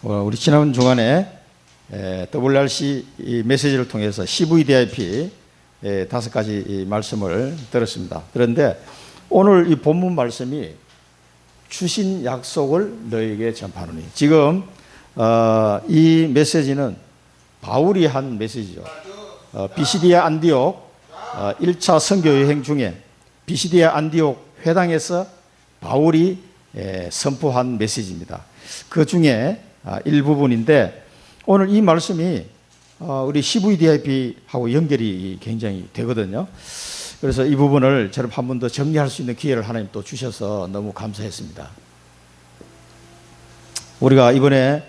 우리 지난 주간에 WRC 메시지를 통해서 CVDIP 5가지 말씀을 들었습니다. 그런데 오늘 이 본문 말씀이 주신 약속을 너에게 전파하노니, 지금 이 메시지는 바울이 한 메시지죠. 비시디아 안디옥 1차 선교 여행 중에 비시디아 안디옥 회당에서 바울이 선포한 메시지입니다. 그 중에 일부분인데, 오늘 이 말씀이 우리 CVDIP하고 연결이 굉장히 되거든요. 그래서 이 부분을 저를 한 번 더 정리할 수 있는 기회를 하나님 또 주셔서 너무 감사했습니다. 우리가 이번에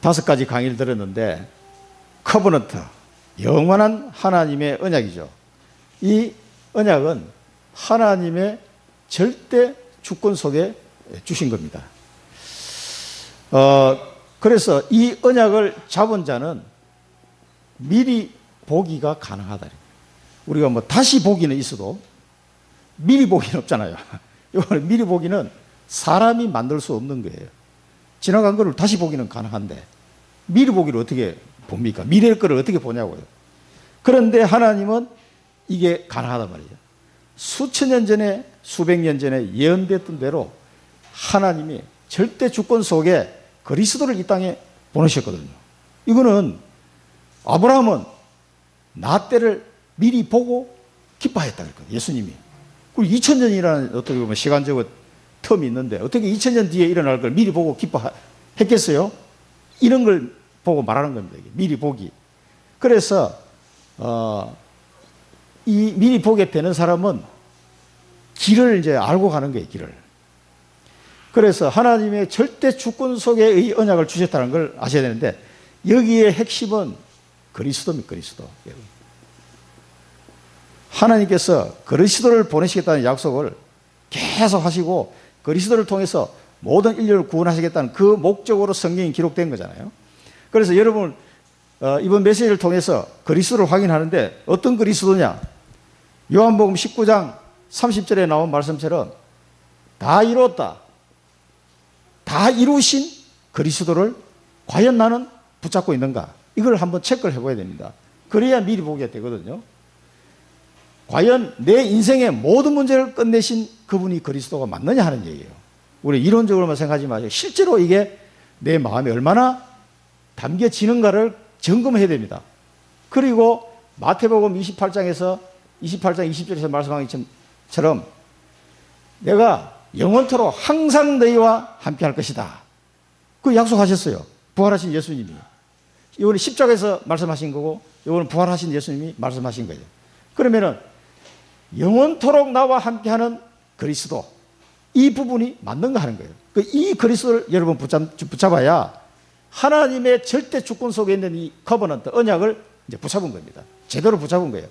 5가지 강의를 들었는데, 커버넌트, 영원한 하나님의 언약이죠. 이 언약은 하나님의 절대 주권 속에 주신 겁니다. 그래서 이 언약을 잡은 자는 미리 보기가 가능하다. 우리가 뭐 다시 보기는 있어도 미리 보기는 없잖아요. 이거는 미리 보기는 사람이 만들 수 없는 거예요. 지나간 거를 다시 보기는 가능한데 미리 보기를 어떻게 봅니까? 미래의 거를 어떻게 보냐고요. 그런데 하나님은 이게 가능하단 말이에요. 수천 년 전에, 수백 년 전에 예언됐던 대로 하나님이 절대 주권 속에 그리스도를 이 땅에 보내셨거든요. 이거는 아브라함은 나 때를 미리 보고 기뻐했다 그랬거든요. 예수님이. 그리고 2000년이라는 어떻게 보면 시간적으로 텀이 있는데 어떻게 2000년 뒤에 일어날 걸 미리 보고 기뻐했겠어요? 이런 걸 보고 말하는 겁니다. 이게 미리 보기. 그래서 이 미리 보게 되는 사람은 길을 이제 알고 가는 거예요. 길을. 그래서 하나님의 절대 주권 속에 의 언약을 주셨다는 걸 아셔야 되는데, 여기에 핵심은 그리스도입니다. 그리스도. 하나님께서 그리스도를 보내시겠다는 약속을 계속 하시고 그리스도를 통해서 모든 인류를 구원하시겠다는 그 목적으로 성경이 기록된 거잖아요. 그래서 여러분 이번 메시지를 통해서 그리스도를 확인하는데, 어떤 그리스도냐? 요한복음 19장 30절에 나온 말씀처럼 다 이루었다, 다 이루신 그리스도를 과연 나는 붙잡고 있는가? 이걸 한번 체크를 해봐야 됩니다. 그래야 미리 보게 되거든요. 과연 내 인생의 모든 문제를 끝내신 그분이 그리스도가 맞느냐 하는 얘기예요. 우리 이론적으로만 생각하지 마시고 실제로 이게 내 마음에 얼마나 담겨지는가를 점검해야 됩니다. 그리고 마태복음 28장 20절에서 말씀한 것처럼 내가 영원토록 항상 너희와 함께 할 것이다. 그 약속하셨어요. 부활하신 예수님이. 이거는 십자가에서 말씀하신 거고, 이거는 부활하신 예수님이 말씀하신 거예요. 그러면은 영원토록 나와 함께하는 그리스도, 이 부분이 맞는가 하는 거예요. 이 그리스도를 여러분 붙잡아야 하나님의 절대 주권 속에 있는 이 커버넌트, 언약을 이제 붙잡은 겁니다. 제대로 붙잡은 거예요.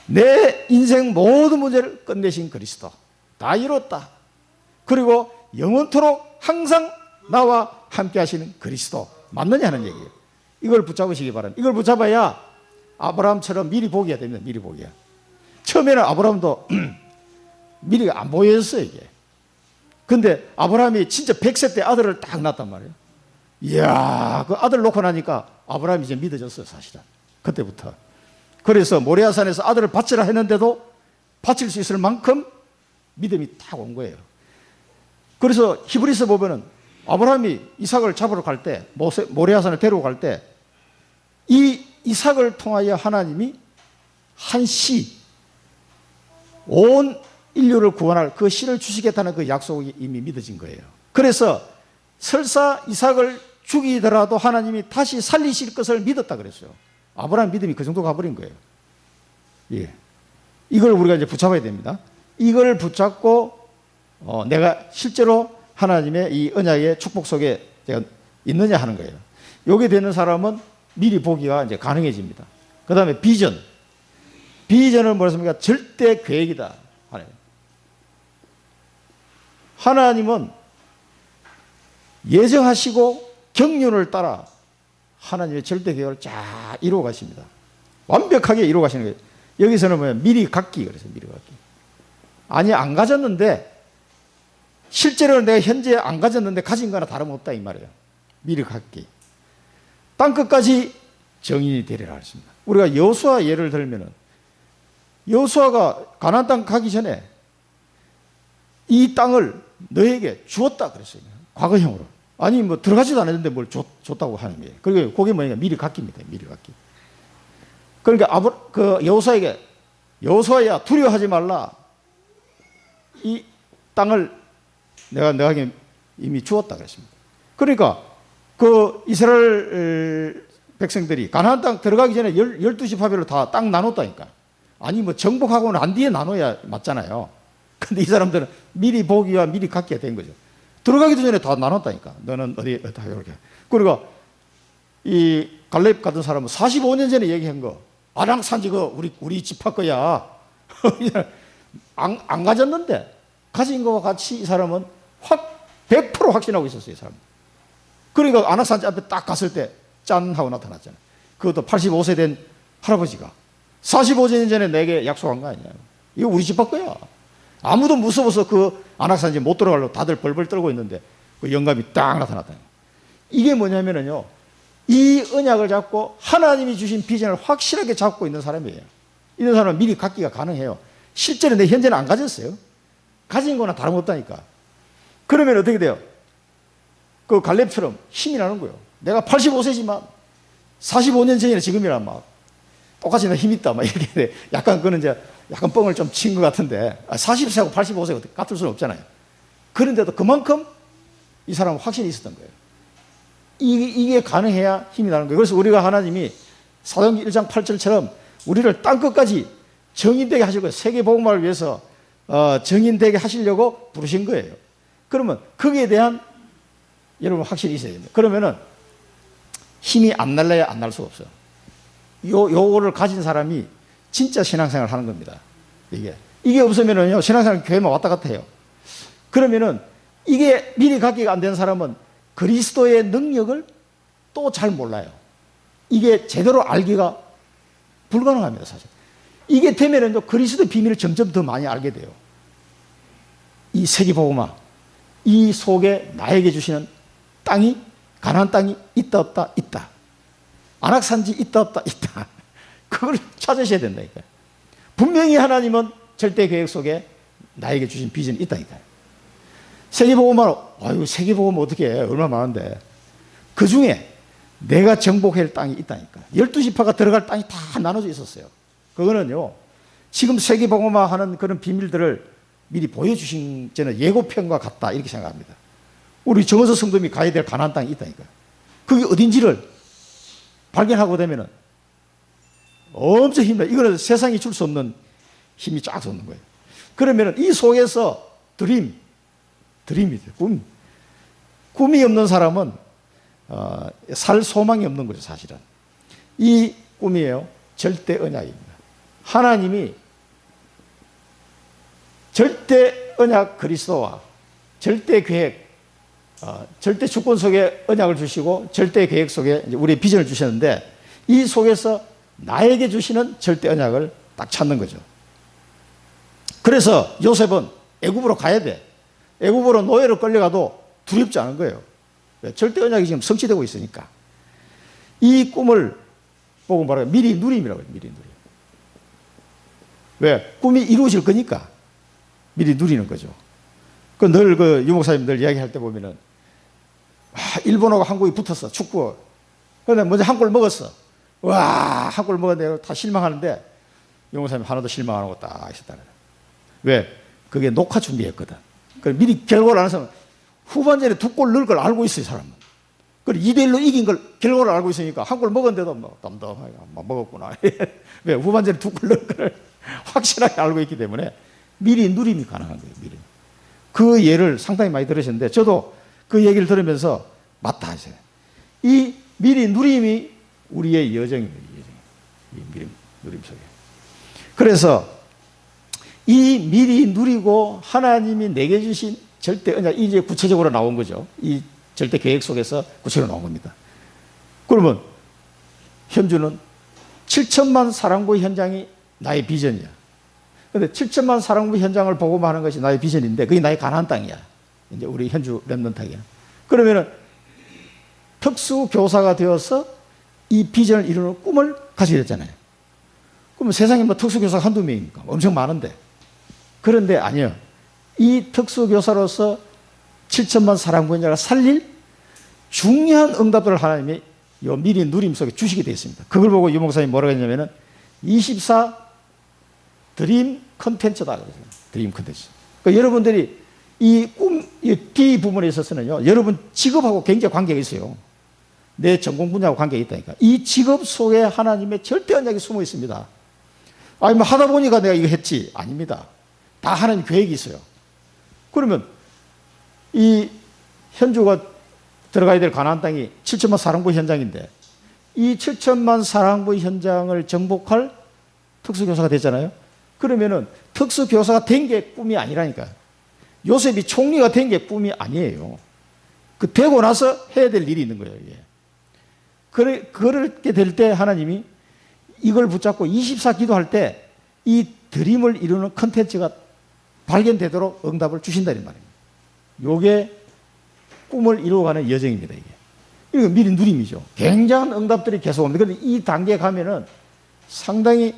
내 인생 모든 문제를 끝내신 그리스도, 다 이뤘다. 그리고 영원토록 항상 나와 함께 하시는 그리스도, 맞느냐 하는 얘기예요. 이걸 붙잡으시기 바랍니다. 이걸 붙잡아야 아브라함처럼 미리 보기가 됩니다. 미리 보기가. 처음에는 아브라함도 미리가 안 보였어요, 이게. 근데 아브라함이 진짜 100세 때 아들을 딱 낳았단 말이에요. 이야, 그 아들 놓고 나니까 아브라함이 이제 믿어졌어요, 사실은. 그때부터. 그래서 모리아산에서 아들을 바치라 했는데도 바칠 수 있을 만큼 믿음이 딱 온 거예요. 그래서 히브리서 보면은 아브라함이 이삭을 잡으러 갈 때, 모리아산을 데리고 갈 때, 이 이삭을 통하여 하나님이 한 씨, 온 인류를 구원할 그 씨를 주시겠다는 그 약속이 이미 믿어진 거예요. 그래서 설사 이삭을 죽이더라도 하나님이 다시 살리실 것을 믿었다 그랬어요. 아브라함 믿음이 그 정도 가버린 거예요. 예. 이걸 우리가 이제 붙잡아야 됩니다. 이걸 붙잡고 내가 실제로 하나님의 이 언약의 축복 속에 제가 있느냐 하는 거예요. 요게 되는 사람은 미리 보기가 이제 가능해집니다. 그 다음에 비전. 비전을 뭐라 습니까? 절대 계획이다. 하나님은 예정하시고 경륜을 따라 하나님의 절대 계획을 잘 이루어 가십니다. 완벽하게 이루어 가시는 거예요. 여기서는 뭐예요? 미리 갖기. 그래서 미리 갖기. 아니, 안 가졌는데 실제로는 내가 현재 안 가졌는데 가진 거나 다름없다 이 말이에요. 미리 갖기. 땅끝까지 정인이 되리라 했습니다. 우리가 여호수아 예를 들면은 여호수아가 가나안 땅 가기 전에 이 땅을 너에게 주었다 그랬어요. 과거형으로. 아니 뭐 들어가지도 않았는데 뭘 줬다고 하는 거예요. 그게 뭐냐 미리 갖기입니다. 미리 갖기. 그러니까 그 여호수아에게 여호수아야 두려워하지 말라. 이 땅을 내가 너에게 이미 주었다 그랬습니다. 그러니까 그 이스라엘 백성들이 가나안 땅 들어가기 전에 12지파별로 다 땅 나눴다니까. 아니 뭐 정복하고 난 뒤에 나눠야 맞잖아요. 근데 이 사람들은 미리 보기와 미리 갖기가 된 거죠. 들어가기도 전에 다 나눴다니까. 너는 어디 다 이렇게. 그리고 이 갈렙 같은 사람은 45년 전에 얘기한 거. 아랑 산지 그 우리 지파 거야. 안 가졌는데 가진 거와 같이 이 사람은 100% 확신하고 있었어요. 이 사람. 그러니까 아낙산지 앞에 딱 갔을 때 짠 하고 나타났잖아요. 그것도 85세 된 할아버지가 45년 전에 내게 약속한 거 아니냐. 이거 우리 지파 거야. 아무도 무서워서 그 아낙산지 못 들어가려고 다들 벌벌 떨고 있는데 그 영감이 딱 나타났다. 이게 뭐냐면요. 이 언약을 잡고 하나님이 주신 비전을 확실하게 잡고 있는 사람이에요. 이런 사람은 미리 갖기가 가능해요. 실제로 내 현재는 안 가졌어요. 가진 거나 다름없다니까. 그러면 어떻게 돼요? 그 갈렙처럼 힘이 나는 거예요. 내가 85세지만 45년 전이나 지금이라 막 똑같이 나 힘 있다 막 이렇게 돼. 약간 그는 이제 약간 뻥을 좀 친 것 같은데 40세하고 85세가 같을 수는 없잖아요. 그런데도 그만큼 이 사람은 확신이 있었던 거예요. 이게 가능해야 힘이 나는 거예요. 그래서 우리가 하나님이 사도행전 1장 8절처럼 우리를 땅끝까지 정인되게 하실 거예요. 세계복음화를 위해서 정인되게 하시려고 부르신 거예요. 그러면 거기에 대한 여러분 확신이 있어야 됩니다. 그러면은 힘이 안 날래야 안 날 수가 없어요. 요거를 가진 사람이 진짜 신앙생활을 하는 겁니다. 이게 없으면은요, 신앙생활 교회만 왔다 갔다 해요. 그러면은 이게 미리 갖기가 안 된 사람은 그리스도의 능력을 또 잘 몰라요. 이게 제대로 알기가 불가능합니다, 사실. 이게 되면은요, 그리스도의 비밀을 점점 더 많이 알게 돼요. 이 세계복음화, 이 속에 나에게 주시는 땅이, 가나안 땅이 있다 없다 있다. 아낙산지 있다 없다 있다. 그걸 찾으셔야 된다니까요. 분명히 하나님은 절대 계획 속에 나에게 주신 비전이 있다니까요. 세계복음화로, 아유 세계복음 어떻게 해? 얼마나 많은데. 그 중에 내가 정복해야 할 땅이 있다니까. 12지파가 들어갈 땅이 다 나눠져 있었어요. 그거는요, 지금 세계복음화 하는 그런 비밀들을 미리 보여주신 저는 예고편과 같다 이렇게 생각합니다. 우리 정원서 성도님이 가야 될 가나안 땅이 있다니까요. 그게 어딘지를 발견하고 되면은 엄청 힘나요. 이거는 세상이 줄 수 없는 힘이 쫙 솟는 거예요. 그러면은 이 속에서 드림이죠. 꿈이 없는 사람은 살 소망이 없는 거죠, 사실은. 이 꿈이에요. 절대 언약입니다. 하나님이 절대 언약 그리스도와 절대 계획, 절대 주권 속에 언약을 주시고 절대 계획 속에 우리의 비전을 주셨는데 이 속에서 나에게 주시는 절대 언약을 딱 찾는 거죠. 그래서 요셉은 애굽으로 가야 돼. 애굽으로 노예로 끌려가도 두렵지 않은 거예요. 절대 언약이 지금 성취되고 있으니까. 이 꿈을 보고 말하면 미리 누림이라고 해요. 미리 누림. 왜? 꿈이 이루어질 거니까 미리 누리는 거죠. 늘 유목사님 늘 이야기할 때 보면은 일본하고 한국이 붙었어. 축구. 그런데 먼저 한 골 먹었어. 와, 한 골 먹었는데 다 실망하는데 유목사님 하나도 실망 안 하고 딱 있었다는 거예요. 왜? 그게 녹화 준비했거든. 그래서 미리 결과를 아는 사람은 후반전에 2골 넣을 걸 알고 있어요, 사람은. 그리고 2대1로 이긴 걸 결과를 알고 있으니까 한 골 먹었는데도 뭐 덤덤하게 먹었구나. 왜? 후반전에 2골 넣을 걸 확실하게 알고 있기 때문에 미리 누림이 가능한 거예요, 미리. 그 예를 상당히 많이 들으셨는데 저도 그 얘기를 들으면서 맞다 하세요. 이 미리 누림이 우리의 여정입니다. 이 미리 누림 속에. 그래서 이 미리 누리고 하나님이 내게 주신 절대 언약, 이제 구체적으로 나온 거죠. 이 절대 계획 속에서 구체적으로 나온 겁니다. 그러면 현주는 7천만 사랑부 현장이 나의 비전이야. 근데 7천만 사랑부 현장을 보고만 하는 것이 나의 비전인데 그게 나의 가나안 땅이야. 이제 우리 현주 랩런트에게는. 그러면은 특수교사가 되어서 이 비전을 이루는 꿈을 가지게 됐잖아요. 그러면 세상에 뭐 특수교사가 한두 명입니까? 엄청 많은데. 그런데 아니요. 이 특수교사로서 7천만 사랑부 현장을 살릴 중요한 응답들을 하나님이 요 미리 누림 속에 주시게 되어 있습니다. 그걸 보고 유 목사님이 뭐라고 했냐면은 24 드림 컨텐츠다. 드림 컨텐츠. 그러니까 여러분들이 이 꿈, 이 D 부분에 있어서는요, 여러분 직업하고 굉장히 관계가 있어요. 내 전공 분야하고 관계가 있다니까. 이 직업 속에 하나님의 절대 언약이 숨어 있습니다. 아니, 뭐 하다 보니까 내가 이거 했지. 아닙니다. 다 하나님 계획이 있어요. 그러면 이 현주가 들어가야 될 가나안 땅이 7천만 사랑부 현장인데 이 7천만 사랑부 현장을 정복할 특수교사가 됐잖아요. 그러면은 특수교사가 된 게 꿈이 아니라니까요. 요셉이 총리가 된 게 꿈이 아니에요. 그 되고 나서 해야 될 일이 있는 거예요. 이게. 그렇게 될 때 하나님이 이걸 붙잡고 24 기도할 때 이 드림을 이루는 컨텐츠가 발견되도록 응답을 주신다는 말입니다. 요게 꿈을 이루어가는 여정입니다. 이게 미리 누림이죠. 굉장한 응답들이 계속 옵니다. 그런데 이 단계에 가면은 상당히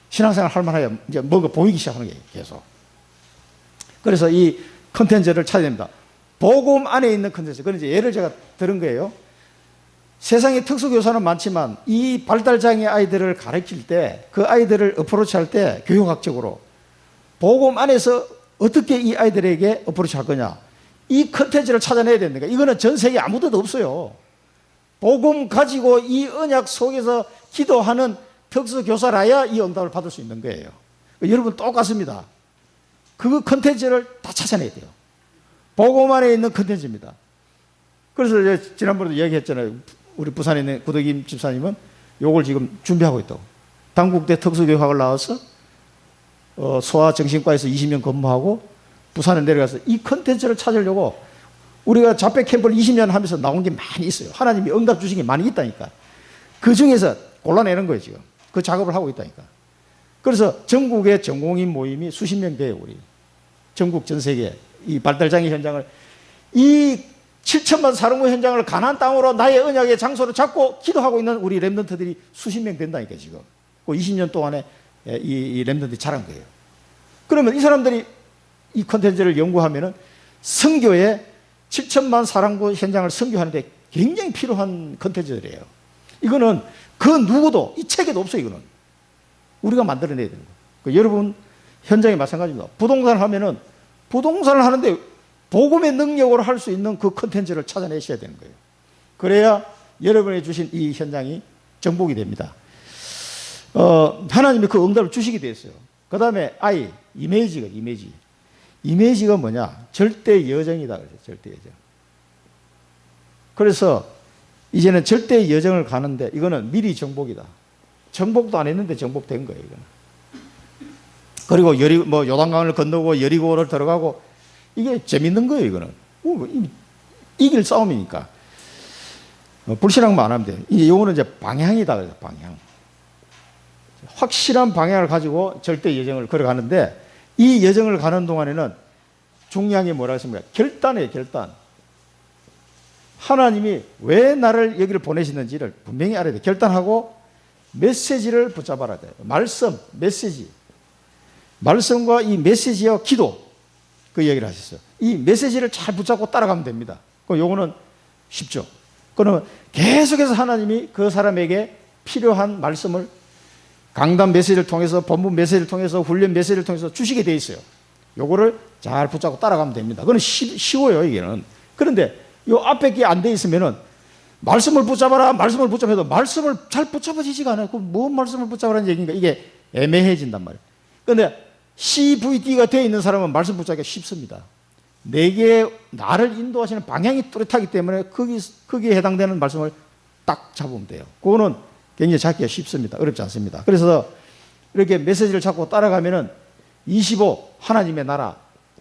신앙생활 할 만하게 이제 뭔가 보이기 시작하는 게 계속. 그래서 이 컨텐츠를 찾아야 됩니다. 복음 안에 있는 컨텐츠. 그런 이제 예를 제가 들은 거예요. 세상에 특수교사는 많지만 이 발달장애 아이들을 가르칠 때 그 아이들을 어프로치 할 때 교육학적으로 복음 안에서 어떻게 이 아이들에게 어프로치 할 거냐. 이 컨텐츠를 찾아내야 됩니다. 이거는 전 세계 아무데도 없어요. 복음 가지고 이 언약 속에서 기도하는 특수교사라야 이 응답을 받을 수 있는 거예요. 여러분 똑같습니다. 그 컨텐츠를 다 찾아내야 돼요. 복음 안에 있는 컨텐츠입니다. 그래서 지난번에도 얘기했잖아요. 우리 부산에 있는 구덕임 집사님은 요걸 지금 준비하고 있다고. 당국대 특수교육학을 나와서 소아정신과에서 20년 근무하고 부산에 내려가서 이 컨텐츠를 찾으려고 우리가 자폐 캠프를 20년 하면서 나온 게 많이 있어요. 하나님이 응답 주신 게 많이 있다니까. 그 중에서 골라내는 거예요, 지금. 그 작업을 하고 있다니까. 그래서 전국의 전공인 모임이 수십 명 돼요, 우리. 전국 전 세계 이 발달장애 현장을 이 7천만 사랑부 현장을 가나안 땅으로 나의 언약의 장소로 잡고 기도하고 있는 우리 랩런트들이 수십 명 된다니까 지금. 그 20년 동안에 이 랩런트들이 자란 거예요. 그러면 이 사람들이 이 콘텐츠를 연구하면은 선교에 7천만 사랑부 현장을 선교하는데 굉장히 필요한 콘텐츠들이에요. 이거는 그 누구도 이 책에도 없어요. 이거는 우리가 만들어내야 되는 거예요. 그러니까 여러분 현장이 마찬가지입니다. 부동산을 하면은 부동산을 하는데 복음의 능력으로 할 수 있는 그 컨텐츠를 찾아내셔야 되는 거예요. 그래야 여러분이 주신 이 현장이 정복이 됩니다. 하나님이 그 응답을 주시게 됐어요. 그 다음에 이미지가 뭐냐? 절대 여정이다. 그래서 절대 여정. 그래서 이제는 절대 여정을 가는데 이거는 미리 정복이다. 정복도 안 했는데 정복된 거예요. 이거는. 그리고 요단강을 건너고 여리고를 들어가고 이게 재밌는 거예요. 이거는 이길 싸움이니까 불신앙만 안 하면 돼요. 이거는 이제 방향이다. 그래서 방향. 확실한 방향을 가지고 절대 여정을 걸어가는데 이 여정을 가는 동안에는 중요한 게 뭐라고 했습니까? 결단이에요. 결단. 하나님이 왜 나를 여기를 보내시는지를 분명히 알아야 돼요. 결단하고 메시지를 붙잡아야 돼요. 말씀, 메시지. 말씀과 이 메시지와 기도. 그 얘기를 하셨어요. 이 메시지를 잘 붙잡고 따라가면 됩니다. 그럼 요거는 쉽죠. 그러면 계속해서 하나님이 그 사람에게 필요한 말씀을 강단 메시지를 통해서, 본문 메시지를 통해서, 훈련 메시지를 통해서 주시게 돼 있어요. 요거를 잘 붙잡고 따라가면 됩니다. 그건 쉬워요, 이게는. 그런데 요 앞에 게 안 돼 있으면은 말씀을 붙잡아라, 말씀을 붙잡아도 말씀을 잘 붙잡아지지가 않아요. 그럼 뭔 말씀을 붙잡으라는 얘기인가? 이게 애매해진단 말이에요. 그런데 CVD가 되어 있는 사람은 말씀 붙잡기가 쉽습니다. 나를 인도하시는 방향이 뚜렷하기 때문에 거기에 해당되는 말씀을 딱 잡으면 돼요. 그거는 굉장히 잡기가 쉽습니다. 어렵지 않습니다. 그래서 이렇게 메시지를 잡고 따라가면은 25 하나님의 나라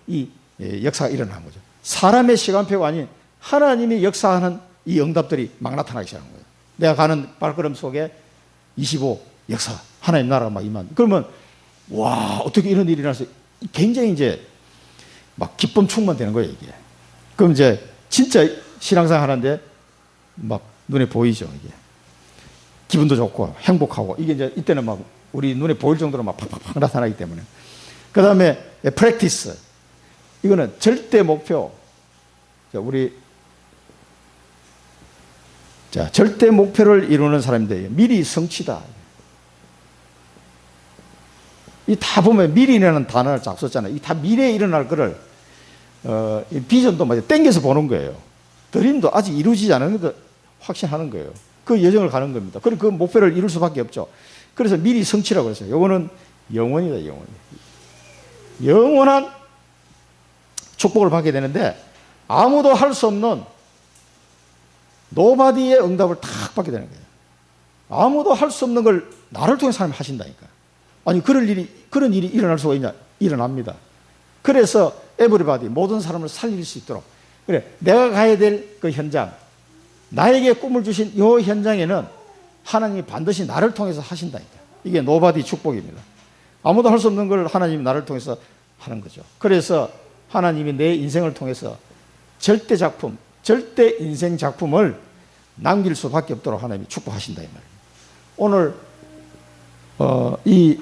이 역사가 일어나는 거죠. 사람의 시간표가 아닌 하나님이 역사하는 이 응답들이 막 나타나기 시작하는 거예요. 내가 가는 발걸음 속에 25 역사 하나님 나라가 막 임한. 그러면 와 어떻게 이런 일이 일어나서 굉장히 이제 막 기쁨 충만되는 거예요 이게. 그럼 이제 진짜 신앙생활 하는데 막 눈에 보이죠. 이게 기분도 좋고 행복하고 이게 이제 이때는 막 우리 눈에 보일 정도로 막 팍팍팍 나타나기 때문에. 그 다음에 프랙티스. 이거는 절대 목표. 절대 목표를 이루는 사람인데 미리 성취다. 이 다 보면 미래라는 단어를 쫙 썼잖아요. 이 다 미래에 일어날 거를 비전도 맞아 땡겨서 보는 거예요. 드림도 아직 이루어지지 않은 것도 확신하는 거예요. 그 여정을 가는 겁니다. 그리고 그 목표를 이룰 수밖에 없죠. 그래서 미리 성취라고 했어요. 요거는 영원이다, 영원. 영원한 축복을 받게 되는데 아무도 할 수 없는 노바디의 응답을 탁 받게 되는 거예요. 아무도 할 수 없는 걸 나를 통해 하나님 하신다니까. 아니 그런 일이 일어날 수가 있냐? 일어납니다. 그래서 에브리바디 모든 사람을 살릴 수 있도록 그래 내가 가야 될 그 현장 나에게 꿈을 주신 이 현장에는 하나님이 반드시 나를 통해서 하신다니까. 이게 노바디 축복입니다. 아무도 할 수 없는 걸 하나님이 나를 통해서 하는 거죠. 그래서 하나님이 내 인생을 통해서 절대 작품, 절대 인생 작품을 남길 수밖에 없도록 하나님이 축복하신다 이 말입니다. 오늘 이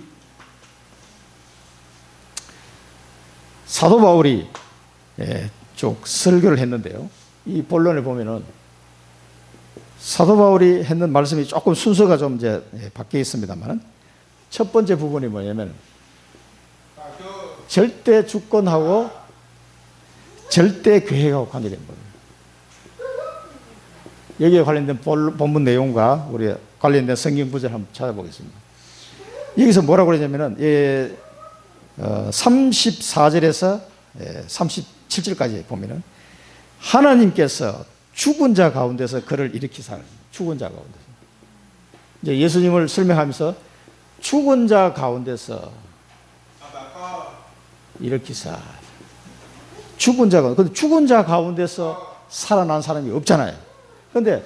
사도 바울이 쭉 설교를 했는데요. 이 본론을 보면은 사도 바울이 했는 말씀이 조금 순서가 좀 이제 바뀌어 있습니다만 첫 번째 부분이 뭐냐면 절대 주권하고 절대 계획하고 관계된 겁니다. 여기에 관련된 본문 내용과 우리 관련된 성경 구절 한번 찾아보겠습니다. 여기서 뭐라고 그러냐면은 34절에서 37절까지 보면은 하나님께서 죽은 자 가운데서 그를 일으키사. 죽은 자 가운데서. 이제 예수님을 설명하면서 죽은 자 가운데서 일으키사. 죽은 자 가운데. 근데 죽은 자 가운데서 살아난 사람이 없잖아요. 그런데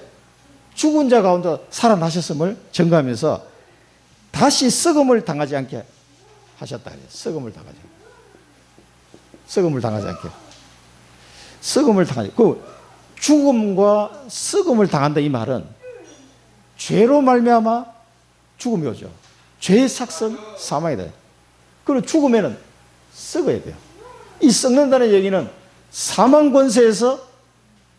죽은 자 가운데 살아나셨음을 증거하면서 다시 썩음을 당하지 않게 하셨다. 썩음을 당하지 않게. 썩음을 당하지 않게. 썩음을 당하지. 그 죽음과 썩음을 당한다 이 말은 죄로 말미암아 죽음이 오죠. 죄의 삭선 사망이다. 그리고 죽음에는 썩어야 돼요. 이 썩는다는 얘기는 사망 권세에서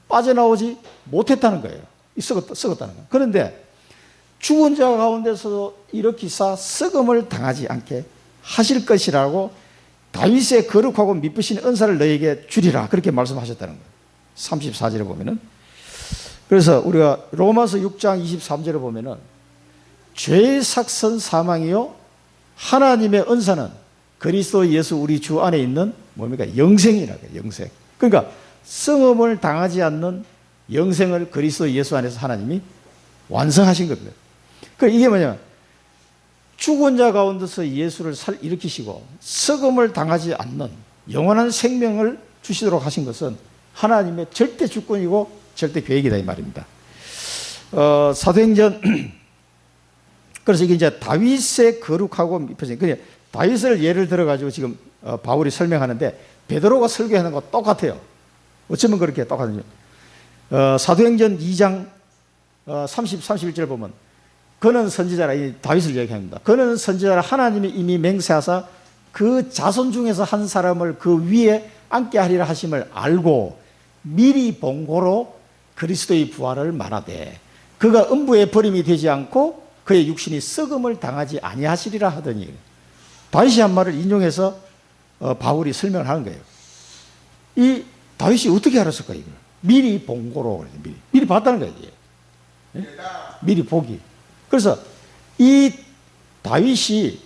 빠져나오지 못했다는 거예요. 썩었다는 거예요. 그런데 죽은 자 가운데서도 일으키사 썩음을 당하지 않게 하실 것이라고 다윗의 거룩하고 미쁘신 은사를 너에게 주리라 그렇게 말씀하셨다는 거예요. 34절에 보면은. 그래서 우리가 로마서 6장 23절에 보면은 죄의 삭선 사망이요 하나님의 은사는 그리스도 예수 우리 주 안에 있는 뭡니까? 영생이라고 해요. 영생. 그러니까 썩음을 당하지 않는 영생을 그리스도 예수 안에서 하나님이 완성하신 겁니다. 그러니까 이게 뭐냐면 죽은 자 가운데서 예수를 일으키시고 썩음을 당하지 않는 영원한 생명을 주시도록 하신 것은 하나님의 절대 주권이고 절대 계획이다 이 말입니다. 사도행전 그래서 이게 이제 다윗의 거룩하고 미쁘신 그냥 다윗을 예를 들어 가지고 지금 바울이 설명하는데 베드로가 설교하는 거 똑같아요. 어쩌면 그렇게 똑같은요. 사도행전 2장 31절 보면 그는 선지자라 이 다윗을 얘기합니다. 그는 선지자라 하나님이 이미 맹세하사 그 자손 중에서 한 사람을 그 위에 앉게 하리라 하심을 알고 미리 본고로 그리스도의 부활을 말하되 그가 음부에 버림이 되지 않고 그의 육신이 썩음을 당하지 아니하시리라 하더니 다윗이 한 말을 인용해서 바울이 설명을 하는 거예요. 이 다윗이 어떻게 알았을까 이걸? 미리 본고로 미리 봤다는 거예요. 미리 보기. 그래서 이 다윗이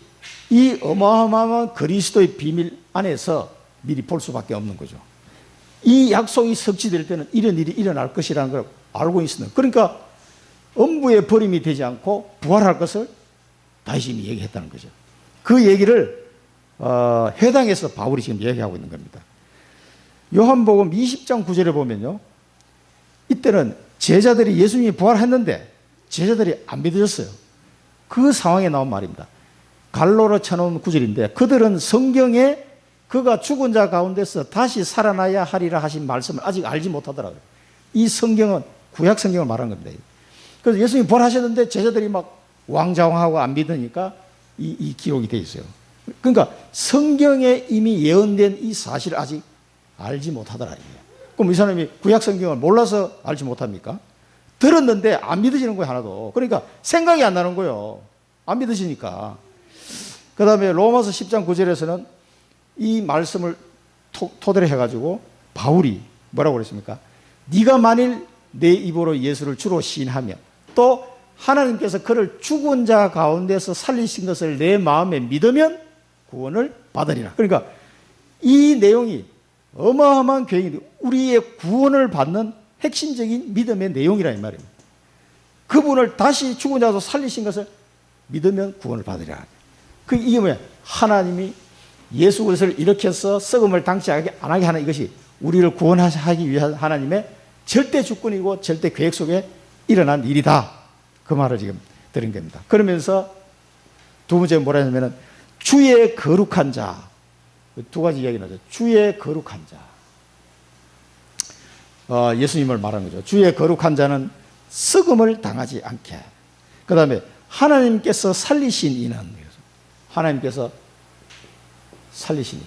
이 어마어마한 그리스도의 비밀 안에서 미리 볼 수밖에 없는 거죠. 이 약속이 성취될 때는 이런 일이 일어날 것이라는 걸 알고 있었는. 그러니까 음부에 버림이 되지 않고 부활할 것을 다윗이 이미 얘기했다는 거죠. 그 얘기를 회당에서 바울이 지금 얘기하고 있는 겁니다. 요한복음 20장 9절에 보면요. 이때는 제자들이 예수님이 부활했는데 제자들이 안 믿어졌어요. 그 상황에 나온 말입니다. 갈로로 쳐놓은 구절인데 그들은 성경에 그가 죽은 자 가운데서 다시 살아나야 하리라 하신 말씀을 아직 알지 못하더라고요. 이 성경은 구약 성경을 말한 겁니다. 그래서 예수님이 부활하셨는데 제자들이 막 왕좌왕하고 안 믿으니까 이 기록이 돼 있어요. 그러니까 성경에 이미 예언된 이 사실을 아직 알지 못하더라. 그럼 이 사람이 구약 성경을 몰라서 알지 못합니까? 들었는데 안 믿어지는 거예요, 하나도. 그러니까 생각이 안 나는 거예요. 안 믿어지니까. 그 다음에 로마서 10장 9절에서는 이 말씀을 토대로 해가지고 바울이 뭐라고 그랬습니까? 네가 만일 내 입으로 예수를 주로 시인하며 또 하나님께서 그를 죽은 자 가운데서 살리신 것을 내 마음에 믿으면 구원을 받으리라. 그러니까 이 내용이 어마어마한 계획인데 우리의 구원을 받는 핵심적인 믿음의 내용이라 이 말입니다. 그분을 다시 죽은 자로 살리신 것을 믿으면 구원을 받으리라. 이게 뭐야? 하나님이 예수 그리스도를 일으켜서 썩음을 당치 안 하게 하는 이것이 우리를 구원하기 위한 하나님의 절대 주권이고 절대 계획 속에 일어난 일이다. 그 말을 지금 드린 겁니다. 그러면서 두 번째 뭐라 하냐면은 주의 거룩한 자. 두 가지 이야기 나죠. 주의 거룩한 자. 예수님을 말하는 거죠. 주의 거룩한 자는 썩음을 당하지 않게. 그 다음에 하나님께서 살리신 이는, 하나님께서 살리시니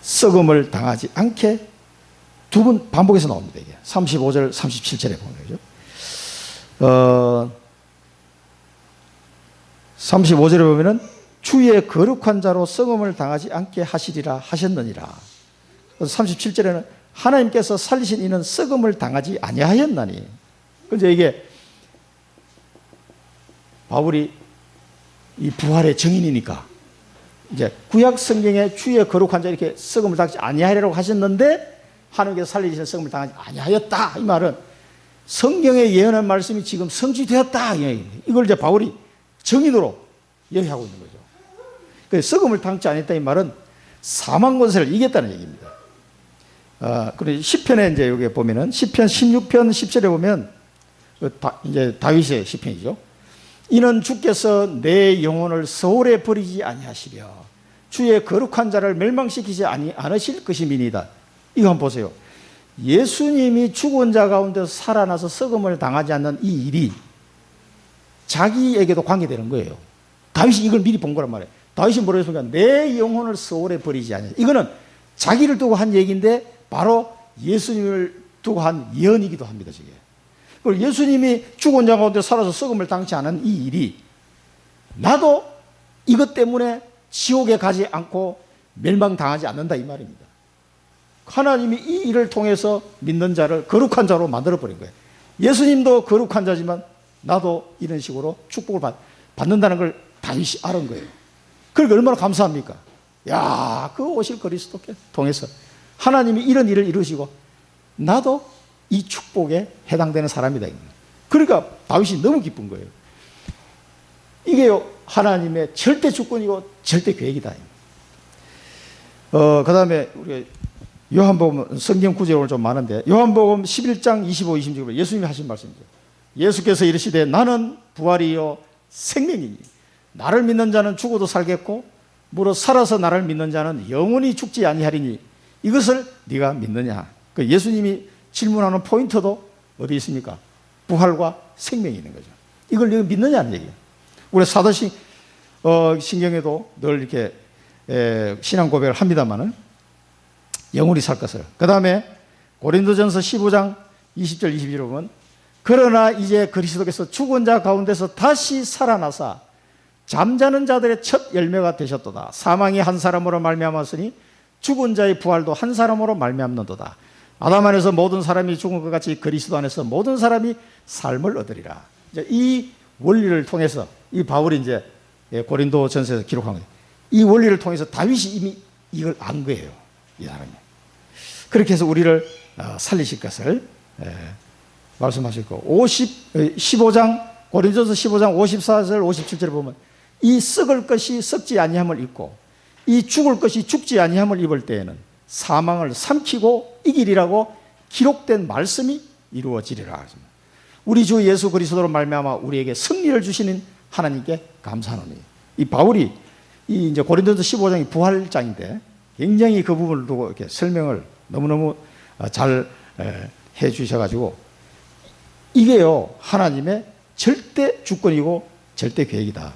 썩음을 당하지 않게. 두 번 반복해서 나옵니다. 이게 35절 37절에 보면 되죠. 35절에 보면은 주의 거룩한 자로 썩음을 당하지 않게 하시리라 하셨느니라. 37절에는 하나님께서 살리신 이는 썩음을 당하지 아니하였나니. 그런데 이게 바울이 이 부활의 증인이니까 이제 구약 성경에 주의 거룩한 자 이렇게 썩음을 당하지 아니하리라고 하셨는데 하나님께서 살리신 썩음을 당하지 아니하였다. 이 말은 성경에 예언한 말씀이 지금 성취되었다. 이걸 이제 바울이 증인으로 얘기하고 있는 거죠. 그래서 썩음을 당치 않았다 이 말은 사망 권세를 이겼다는 얘기입니다. 그리고 시편에 이제 여기 보면은 시편 16편 10절에 보면 이제 다윗의 시편이죠. 이는 주께서 내 영혼을 소홀에 버리지 아니하시려 주의 거룩한 자를 멸망시키지 않으실 것임이니이다. 이거 한번 보세요. 예수님이 죽은 자 가운데서 살아나서 썩음을 당하지 않는 이 일이 자기에게도 관계되는 거예요. 다윗이 이걸 미리 본 거란 말이에요. 다윗이 뭐라고 했습니까? 내 영혼을 소홀에 버리지 않냐. 이거는 자기를 두고 한 얘기인데 바로 예수님을 두고 한 예언이기도 합니다. 저게. 그리고 예수님이 죽은 자 가운데 살아서 썩음을 당치 않은 이 일이 나도 이것 때문에 지옥에 가지 않고 멸망당하지 않는다 이 말입니다. 하나님이 이 일을 통해서 믿는 자를 거룩한 자로 만들어버린 거예요. 예수님도 거룩한 자지만 나도 이런 식으로 축복을 받는다는 걸 다윗이 알은 거예요. 그러니까 얼마나 감사합니까? 야, 그 오실 그리스도께 통해서 하나님이 이런 일을 이루시고 나도 이 축복에 해당되는 사람이다. 그러니까 다윗이 너무 기쁜 거예요. 이게요, 하나님의 절대 주권이고 절대 계획이다. 그 다음에 우리 요한복음 성경 구절이 오늘 좀 많은데 요한복음 11장 25, 26절 예수님이 하신 말씀이죠. 예수께서 이르시되 나는 부활이요 생명이니 나를 믿는 자는 죽어도 살겠고 무릇 살아서 나를 믿는 자는 영원히 죽지 아니하리니 이것을 네가 믿느냐. 그 예수님이 질문하는 포인트도 어디 있습니까? 부활과 생명이 있는 거죠. 이걸 네가 믿느냐는 얘기예요. 우리 신경에도 늘 이렇게 신앙 고백을 합니다만은 영원히 살 것을. 그 다음에 고린도전서 15장 20절 21절 보면 그러나 이제 그리스도께서 죽은 자 가운데서 다시 살아나사 잠자는 자들의 첫 열매가 되셨도다. 사망이 한 사람으로 말미암았으니 죽은 자의 부활도 한 사람으로 말미암는도다. 아담 안에서 모든 사람이 죽은 것 같이 그리스도 안에서 모든 사람이 삶을 얻으리라. 이제 이 원리를 통해서 이 바울이 이제 고린도전서에서 기록한 거예요. 이 원리를 통해서 다윗이 이미 이걸 안 거예요. 이 사람이. 그렇게 해서 우리를 살리실 것을 말씀하셨고 15장 고린도전서 15장 54절 57절에 보면 이 썩을 것이 썩지 아니함을 입고 이 죽을 것이 죽지 아니함을 입을 때에는 사망을 삼키고 이기리라고 기록된 말씀이 이루어지리라. 우리 주 예수 그리스도로 말미암아 우리에게 승리를 주시는 하나님께 감사하노니. 이 바울이 이 이제 고린도서 15장이 부활장인데 굉장히 그 부분을 두고 이렇게 설명을 너무너무 잘 해 주셔가지고 이게요, 하나님의 절대 주권이고 절대 계획이다.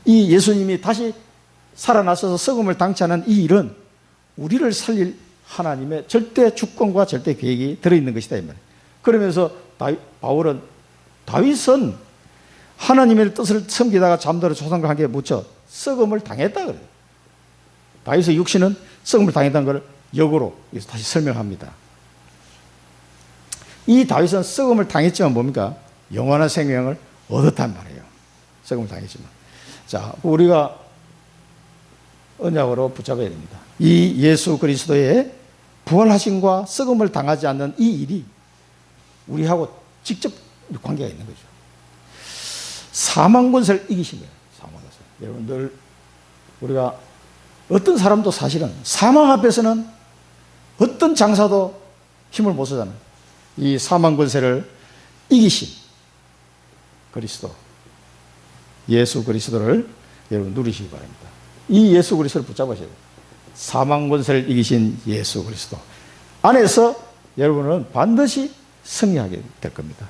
이 예수님이 다시 살아나셔서 썩음을 당치 않은 이 일은 우리를 살릴 하나님의 절대 주권과 절대 계획이 들어있는 것이다, 이 말이에요. 그러면서 바울은 다윗은 하나님의 뜻을 섬기다가 잠들어 조상과 함께 묻혀 썩음을 당했다 그래요. 다윗의 육신은 썩음을 당했다는 걸 역으로 다시 설명합니다. 이 다윗은 썩음을 당했지만 뭡니까? 영원한 생명을 얻었단 말이에요. 썩음을 당했지만. 자, 우리가 언약으로 붙잡아야 됩니다. 이 예수 그리스도의 부활하심과 썩음을 당하지 않는 이 일이 우리하고 직접 관계가 있는 거죠. 사망 권세를 이기신 거예요. 사망 권세. 여러분 늘 우리가 어떤 사람도 사실은 사망 앞에서는 어떤 장사도 힘을 못 쓰잖아요. 이 사망 권세를 이기신 그리스도, 예수 그리스도를 여러분 누리시기 바랍니다. 이 예수 그리스도를 붙잡으셔야 돼요. 사망 권세를 이기신 예수 그리스도 안에서 여러분은 반드시 승리하게 될 겁니다.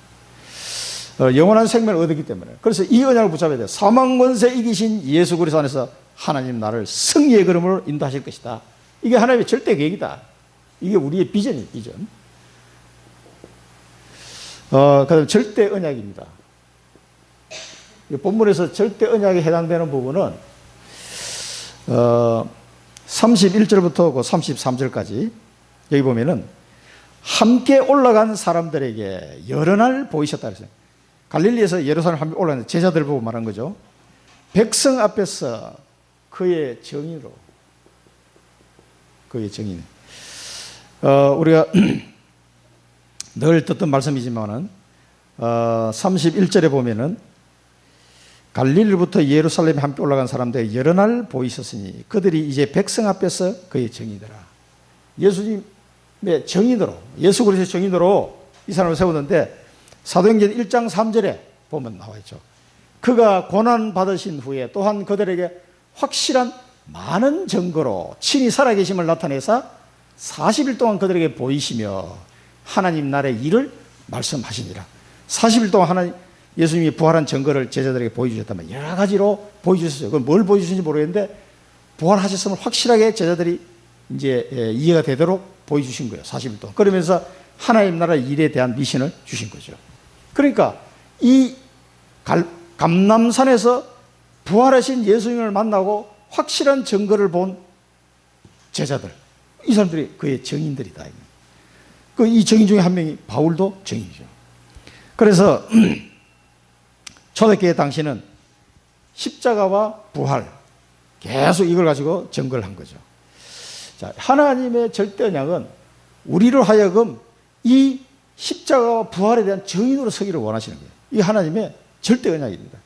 영원한 생명을 얻었기 때문에. 그래서 이 언약을 붙잡아야 돼요. 사망 권세 이기신 예수 그리스도 안에서 하나님 나를 승리의 걸음으로 인도하실 것이다. 이게 하나님의 절대 계획이다. 이게 우리의 비전이에요, 비전. 그다음 절대 언약입니다. 본문에서 절대 언약에 해당되는 부분은 31절부터 33절까지 여기 보면은 함께 올라간 사람들에게 여러 날 보이셨다 그랬어요. 갈릴리에서 예루살렘 함께 올라간 제자들 보고 말한 거죠. 백성 앞에서 그의 정의로, 그의 정의. 우리가 늘 듣던 말씀이지만은 31절에 보면은 갈릴리부터 예루살렘에 함께 올라간 사람들에게 여러 날 보이셨으니 그들이 이제 백성 앞에서 그의 정의더라. 예수님의 정의대로, 예수 그리스도의 정의대로 이 사람을 세웠는데 사도행전 1장 3절에 보면 나와 있죠. 그가 고난 받으신 후에 또한 그들에게 확실한 많은 증거로 친히 살아계심을 나타내사 40일 동안 그들에게 보이시며 하나님 나라의 일을 말씀하시니라. 40일 동안 예수님이 부활한 증거를 제자들에게 보여주셨다면 여러 가지로 보여주셨어요. 그걸 뭘 보여주신지 모르겠는데 부활하셨음을 확실하게 제자들이 이제 이해가 되도록 보여주신 거예요. 40일 동안. 그러면서 하나님 나라 일에 대한 미션을 주신 거죠. 그러니까 이 감람산에서 부활하신 예수님을 만나고 확실한 증거를 본 제자들, 이 사람들이 그의 증인들이다. 이 증인 중에 한 명이 바울도 증인이죠. 그래서 초대교회 당시는 십자가와 부활 계속 이걸 가지고 증거를 한 거죠. 자, 하나님의 절대 언약은 우리로 하여금 이 십자가와 부활에 대한 증인으로 서기를 원하시는 거예요. 이게 하나님의 절대 언약입니다.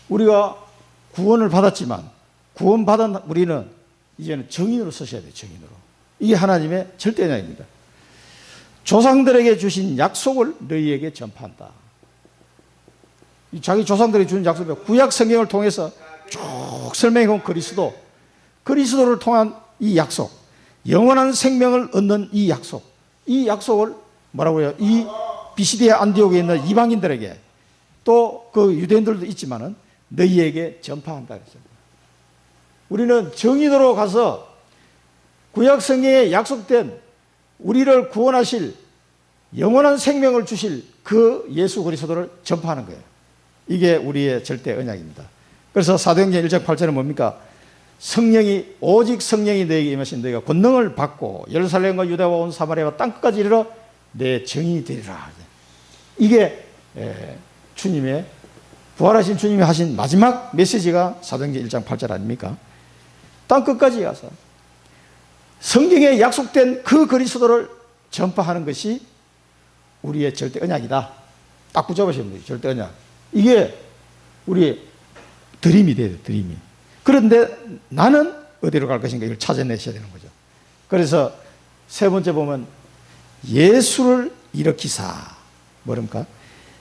우리가 구원을 받았지만 구원받은 우리는 이제는 증인으로 서셔야 돼요. 증인으로. 이게 하나님의 절대 언약입니다. 조상들에게 주신 약속을 너희에게 전파한다. 자기 조상들에게 주신 약속이 구약 성경을 통해서 쭉 설명해온 그리스도를 통한 이 약속, 영원한 생명을 얻는 이 약속을 뭐라고 해요? 이 비시디아 안디옥에 있는 이방인들에게 또 그 유대인들도 있지만은 너희에게 전파한다 그랬습니다. 우리는 정인으로 가서 구약 성경에 약속된 우리를 구원하실 영원한 생명을 주실 그 예수 그리스도를 전파하는 거예요. 이게 우리의 절대 언약입니다. 그래서 사도행전 1장 8절은 뭡니까? 오직 성령이 너에게 임하신 너희가 권능을 받고 예루살렘과 유다와 온 사마리아와 땅끝까지 이르러 내 증인이 되리라. 이게 주님의 부활하신 주님이 하신 마지막 메시지가 사도행전 1장 8절 아닙니까? 땅끝까지 가서 성경에 약속된 그 그리스도를 전파하는 것이 우리의 절대 언약이다. 딱 붙잡으시면 돼요. 절대 언약. 이게 우리의 드림이 돼요. 드림이. 그런데 나는 어디로 갈 것인가 이걸 찾아내셔야 되는 거죠. 그래서 세 번째 보면 예수를 일으키사 뭐랍니까?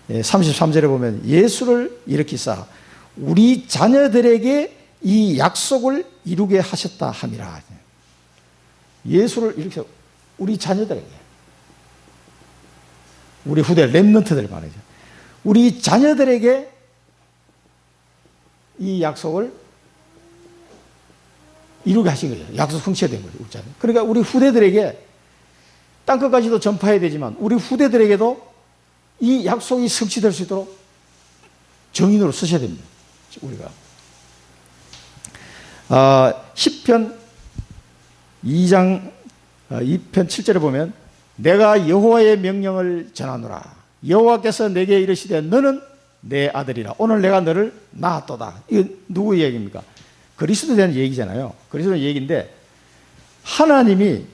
33절에 보면 예수를 일으키사 우리 자녀들에게 이 약속을 이루게 하셨다 함이라. 예수를 이렇게 우리 자녀들에게, 우리 후대 렘넌트들 말이죠. 우리 자녀들에게 이 약속을 이루게 하신 거죠. 약속 성취된 거죠. 그러니까 우리 후대들에게 땅끝까지도 전파해야 되지만 우리 후대들에게도 이 약속이 성취될 수 있도록 정인으로 쓰셔야 됩니다. 우리가 시편 2장 2편 7절에 보면 내가 여호와의 명령을 전하노라. 여호와께서 내게 이르시되 너는 내 아들이라. 오늘 내가 너를 낳았도다. 이거 누구 얘기입니까? 그리스도에 대한 얘기잖아요. 그리스도 얘기인데 하나님이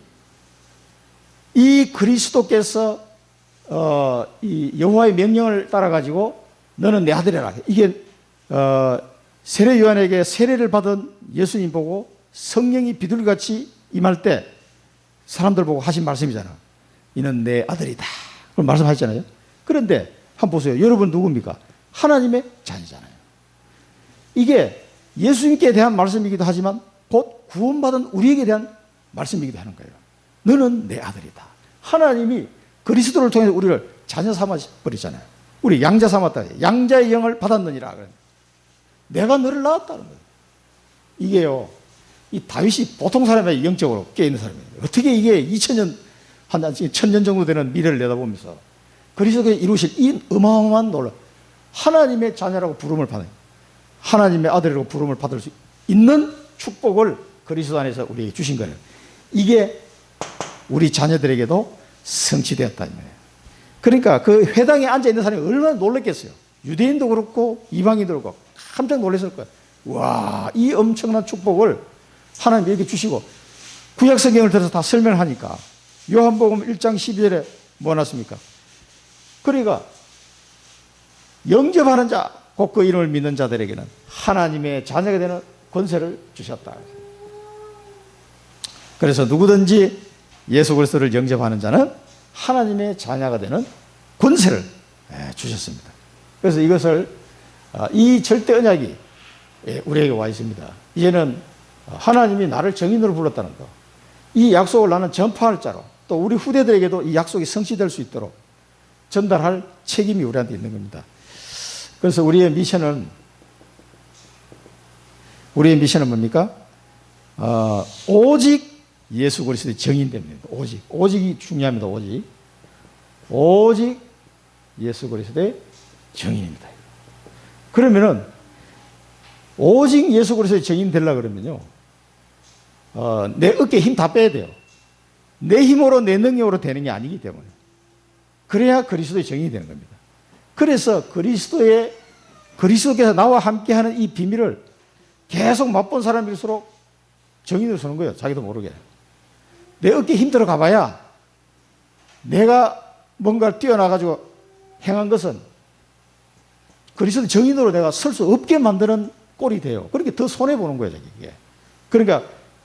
이 그리스도께서 이 여호와의 명령을 따라 가지고 너는 내 아들이라. 이게 세례 요한에게 세례를 받은 예수님 보고 성령이 비둘기같이 임할 때 사람들 보고 하신 말씀이잖아. 이는 내 아들이다. 그런 말씀하셨잖아요. 그런데 한번 보세요. 여러분 누굽니까? 하나님의 자녀잖아요. 이게 예수님께 대한 말씀이기도 하지만 곧 구원받은 우리에게 대한 말씀이기도 하는 거예요. 너는 내 아들이다. 하나님이 그리스도를 통해서 우리를 자녀 삼아버리잖아요. 우리 양자 삼았다. 양자의 영을 받았느니라. 내가 너를 낳았다는 거예요. 이게요, 이 다윗이 보통 사람이 영적으로 깨어있는 사람이에요. 어떻게 이게 2000년, 한 1000년 정도 되는 미래를 내다보면서 그리스도께서 이루실 이 어마어마한 놀라, 하나님의 자녀라고 부름을 받아요. 하나님의 아들이라고 부름을 받을 수 있는 축복을 그리스도 안에서 우리에게 주신 거예요. 이게 우리 자녀들에게도 성취되었다는 거예요. 그러니까 그 회당에 앉아있는 사람이 얼마나 놀랐겠어요. 유대인도 그렇고 이방인도 그렇고 깜짝 놀랐을 거예요. 와, 이 엄청난 축복을 하나님이 이렇게 주시고 구약성경을 들어서 다 설명하니까 요한복음 1장 12절에 뭐 났습니까? 그러니까 영접하는 자, 곧 그 이름을 믿는 자들에게는 하나님의 자녀가 되는 권세를 주셨다. 그래서 누구든지 예수 그리스도를 영접하는 자는 하나님의 자녀가 되는 권세를 주셨습니다. 그래서 이것을 이 절대 언약이 우리에게 와 있습니다. 이제는 하나님이 나를 정인으로 불렀다는 거, 이 약속을 나는 전파할 자로 또 우리 후대들에게도 이 약속이 성취될 수 있도록 전달할 책임이 우리한테 있는 겁니다. 그래서 우리의 미션은 뭡니까? 오직 예수 그리스도의 정인됩니다. 오직이 중요합니다. 오직 예수 그리스도의 정인입니다. 그러면은 오직 예수 그리스도의 정인 되려고 그러면요, 내 어깨에 힘 다 빼야 돼요. 내 힘으로 내 능력으로 되는 게 아니기 때문에. 그래야 그리스도의 정인이 되는 겁니다. 그래서 그리스도께서 나와 함께하는 이 비밀을 계속 맛본 사람일수록 정인으로 서는 거예요. 자기도 모르게. 내 어깨에 힘 들어가 봐야 내가 뭔가를 뛰어나가지고 행한 것은 그리스도 정인으로 내가 설 수 없게 만드는 꼴이 돼요. 그렇게 더 손해보는 거예요. 이게. 그러니까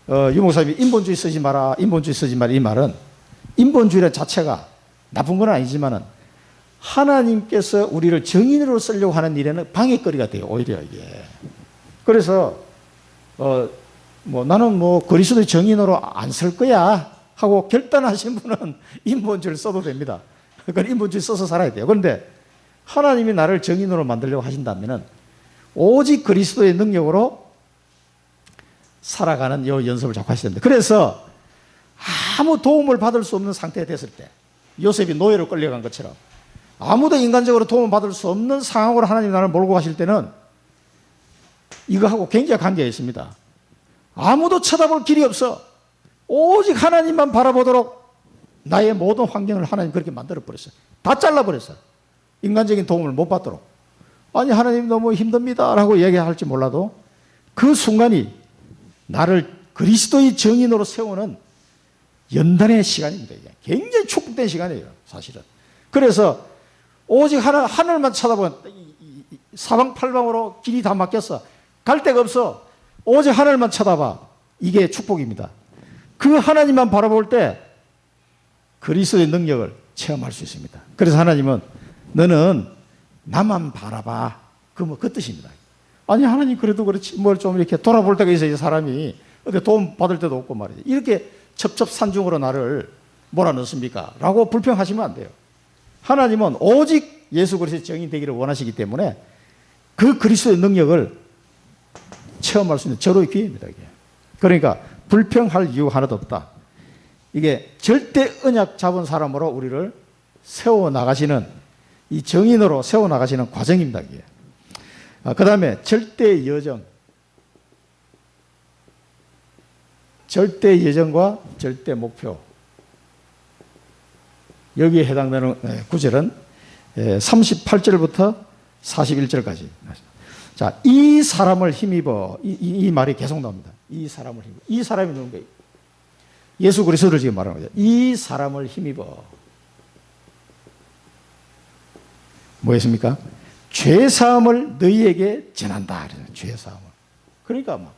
유 목사님이 인본주의 쓰지 마라, 인본주의 쓰지 마라, 이 말은 인본주의 자체가 나쁜 건 아니지만은 하나님께서 우리를 정인으로 쓰려고 하는 일에는 방해거리가 돼요. 오히려 이게. 그래서 나는 그리스도의 정인으로 안 쓸 거야 하고 결단하신 분은 인본주의를 써도 됩니다. 그러니까 인본주의 써서 살아야 돼요. 그런데 하나님이 나를 정인으로 만들려고 하신다면은 오직 그리스도의 능력으로 살아가는 이 연습을 자꾸 하셔야 됩니다. 그래서 아무 도움을 받을 수 없는 상태에 됐을 때, 요셉이 노예로 끌려간 것처럼 아무도 인간적으로 도움을 받을 수 없는 상황으로 하나님이 나를 몰고 가실 때는 이거하고 굉장히 관계가 있습니다. 아무도 쳐다볼 길이 없어. 오직 하나님만 바라보도록 나의 모든 환경을 하나님 그렇게 만들어버렸어요. 다 잘라버렸어요. 인간적인 도움을 못 받도록. 아니, 하나님 너무 힘듭니다 라고 얘기할지 몰라도 그 순간이 나를 그리스도의 정인으로 세우는 연단의 시간입니다. 이게 굉장히 축복된 시간이에요, 사실은. 그래서 오직 하늘만 쳐다보면 사방팔방으로 길이 다 막혔어. 갈 데가 없어. 오직 하늘만 쳐다봐. 이게 축복입니다. 그 하나님만 바라볼 때 그리스도의 능력을 체험할 수 있습니다. 그래서 하나님은 너는 나만 바라봐. 그 뜻입니다. 아니 하나님 그래도 그렇지 뭘 좀 이렇게 돌아볼 때가 있어야지 사람이 어디 도움 받을 때도 없고 말이죠. 이렇게 첩첩산중으로 나를 몰아넣습니까? 라고 불평하시면 안 돼요. 하나님은 오직 예수 그리스도의 정인 되기를 원하시기 때문에 그 그리스도의 능력을 체험할 수 있는 절호의 기회입니다. 이게. 그러니까 불평할 이유 하나도 없다. 이게 절대 언약 잡은 사람으로 우리를 세워나가시는 이 정인으로 세워나가시는 과정입니다. 이게. 그 다음에 절대 여정. 절대 예정과 절대 목표. 여기에 해당되는 구절은 38절부터 41절까지. 자, 이 사람을 힘입어. 이 말이 계속 나옵니다. 이 사람을 힘입어. 이 사람이 누군가? 예수 그리스도를 지금 말하는 거죠. 이 사람을 힘입어. 뭐였습니까? 죄사함을 너희에게 전한다. 죄사함을. 그러니까 막